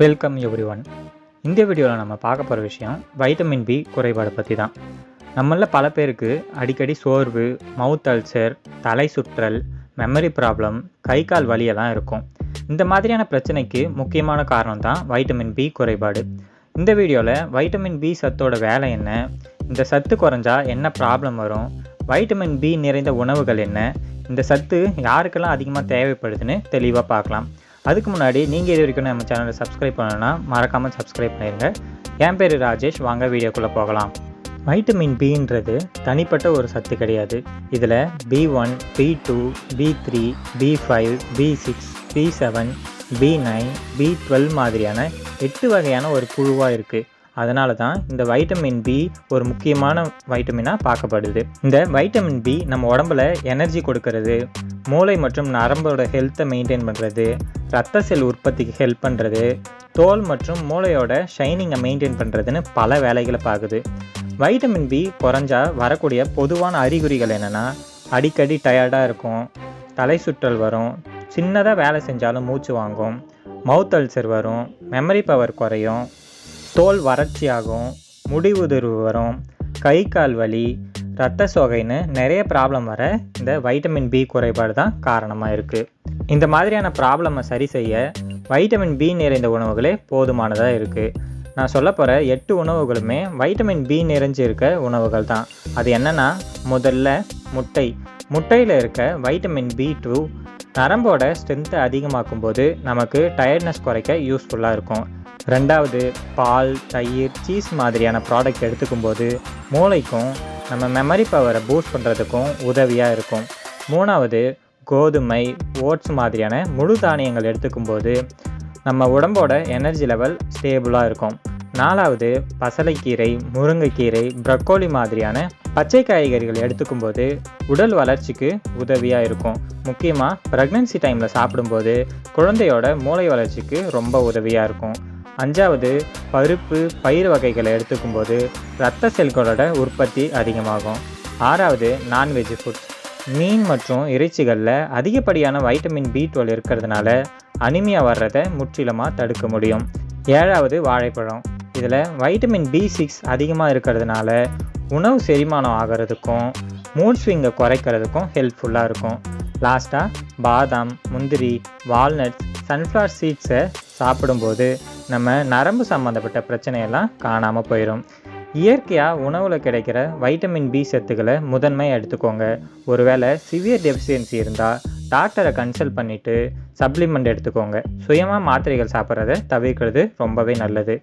Welcome everyone. இந்த வீடியோவில் நம்ம பார்க்க போகிற விஷயம் வைட்டமின் பி குறைபாடு பற்றி தான். நம்மளில் பல பேருக்கு அடிக்கடி சோர்வு, மவுத் அல்சர், தலை சுற்றல், மெமரி ப்ராப்ளம், கை கால் வலியெல்லாம் இருக்கும். இந்த மாதிரியான பிரச்சனைக்கு முக்கியமான காரணம் தான் வைட்டமின் பி குறைபாடு. இந்த வீடியோவில் வைட்டமின் பி சத்தோட வேலை என்ன, இந்த சத்து குறைஞ்சா என்ன ப்ராப்ளம் வரும், வைட்டமின் பி நிறைந்த உணவுகள் என்ன, இந்த சத்து யாருக்கெல்லாம் அதிகமாக தேவைப்படுதுன்னு தெளிவாக பார்க்கலாம். அதுக்கு முன்னாடி நீங்கள் இது வரைக்கும் நம்ம சேனலை சப்ஸ்கிரைப் பண்ணணும்னா மறக்காமல் சப்ஸ்கிரைப் பண்ணிடுங்க. என் பேர் ராஜேஷ். வாங்க வீடியோக்குள்ளே போகலாம். வைட்டமின் பின்றது தனிப்பட்ட ஒரு சத்து கிடையாது. இதில் B1, B2, B3, B5, B6, B7, B9, B12 மாதிரியான 8 வகையான ஒரு குழுவாக இருக்குது. அதனால தான் இந்த வைட்டமின் பி ஒரு முக்கியமான வைட்டமினாக பார்க்கப்படுது. இந்த வைட்டமின் பி நம்ம உடம்புல எனர்ஜி கொடுக்கறது, மூளை மற்றும் நரம்போட ஹெல்த்தை மெயின்டைன் பண்ணுறது, ரத்த செல் உற்பத்திக்கு ஹெல்ப் பண்ணுறது, தோல் மற்றும் மூளையோட ஷைனிங்கை மெயின்டைன் பண்ணுறதுன்னு பல வேலைகளை பார்க்குது. வைட்டமின் பி குறைஞ்சா வரக்கூடிய பொதுவான அறிகுறிகள் என்னென்னா, அடிக்கடி டயர்டாக இருக்கும், தலை சுற்றல் வரும், சின்னதாக வேலை செஞ்சாலும் மூச்சு வாங்கும், மவுத் அல்சர் வரும், மெமரி பவர் குறையும், தோல் வறட்சியாகும், முடி உதிர்வு வரும், கை கால் வலி, இரத்த சோகைன்னு நிறைய ப்ராப்ளம் வர இந்த வைட்டமின் பி குறைபாடு தான் காரணமாக இருக்குது. இந்த மாதிரியான ப்ராப்ளமை சரி செய்ய வைட்டமின் பி நிறைந்த உணவுகளே போதுமானதாக இருக்குது. நான் சொல்ல போகிற 8 உணவுகளுமே வைட்டமின் பி நிறைஞ்சு இருக்க உணவுகள் தான். அது என்னென்னா, முதல்ல முட்டையில் இருக்க வைட்டமின் B2 நரம்போட ஸ்ட்ரென்த்தை அதிகமாக்கும் போது நமக்கு டயர்ட்னஸ் குறைக்க யூஸ்ஃபுல்லாக இருக்கும். ரெண்டாவது, பால், தயிர், சீஸ் மாதிரியான ப்ராடக்ட் எடுத்துக்கும் போது மூளைக்கும் நம்ம மெமரி பவரை பூஸ்ட் பண்ணுறதுக்கும் உதவியாக இருக்கும். மூணாவது, கோதுமை, ஓட்ஸ் மாதிரியான முழு தானியங்கள் எடுத்துக்கும் போது நம்ம உடம்போட எனர்ஜி லெவல் ஸ்டேபிளாக இருக்கும். நாலாவது, பசலைக்கீரை, முருங்கைக்கீரை, ப்ரக்கோலி மாதிரியான பச்சை காய்கறிகள் எடுத்துக்கும் போது உடல் வளர்ச்சிக்கு உதவியாக இருக்கும். முக்கியமாக ப்ரெக்னன்சி டைமில் சாப்பிடும்போது குழந்தையோட மூளை வளர்ச்சிக்கு ரொம்ப உதவியாக இருக்கும். அஞ்சாவது, பருப்பு, பயிர் வகைகளை எடுத்துக்கும் போது இரத்த செல்களோட உற்பத்தி அதிகமாகும். ஆறாவது, நான்வெஜ் ஃபுட்ஸ், மீன் மற்றும் இறைச்சிகளில் அதிகப்படியான வைட்டமின் B12 இருக்கிறதுனால அனிமியா வர்றதை முற்றிலுமாக தடுக்க முடியும். ஏழாவது, வாழைப்பழம். இதில் வைட்டமின் B6 அதிகமாக இருக்கிறதுனால உணவு செரிமானம் ஆகிறதுக்கும் மூட் ஸ்விங்கை குறைக்கிறதுக்கும் ஹெல்ப்ஃபுல்லாக இருக்கும். லாஸ்ட்டாக, பாதாம், முந்திரி, வால்நட்ஸ், சன்ஃப்ளவர் சீட்ஸை சாப்பிடும்போது நம்ம நரம்பு சம்மந்தப்பட்ட பிரச்சனையெல்லாம் காணாமல் போயிடும். இயற்கையாக உணவில் கிடைக்கிற வைட்டமின் பி சத்துக்களை முதன்மையாக எடுத்துக்கோங்க. ஒருவேளை சிவியர் டெஃபிஷியன்சி இருந்தால் டாக்டரை கன்சல்ட் பண்ணிவிட்டு சப்ளிமெண்ட் எடுத்துக்கோங்க. சுயமாக மாத்திரைகள் சாப்பிட்றத தவிர்க்கிறது ரொம்பவே நல்லது.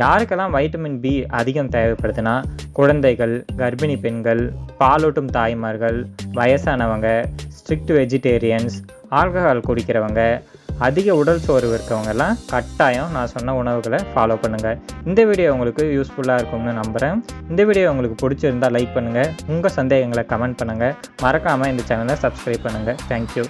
யாருக்கெல்லாம் வைட்டமின் பி அதிகம் தேவைப்படுதுன்னா, குழந்தைகள், கர்ப்பிணி பெண்கள், பாலூட்டும் தாய்மார்கள், வயசானவங்க, ஸ்ட்ரிக்ட் வெஜிடேரியன்ஸ், ஆல்கஹால் குடிக்கிறவங்க, அதிக உடல் சோர்வு இருக்கவங்கெல்லாம் கட்டாயம் நான் சொன்ன உணவுகளை ஃபாலோ பண்ணுங்கள். இந்த வீடியோ உங்களுக்கு யூஸ்ஃபுல்லாக இருக்கும்னு நம்புகிறேன். இந்த வீடியோ உங்களுக்கு பிடிச்சிருந்தால் லைக் பண்ணுங்கள், உங்கள் சந்தேகங்களை கமெண்ட் பண்ணுங்கள், மறக்காமல் இந்த சேனலை சப்ஸ்கிரைப் பண்ணுங்கள். தேங்க்யூ.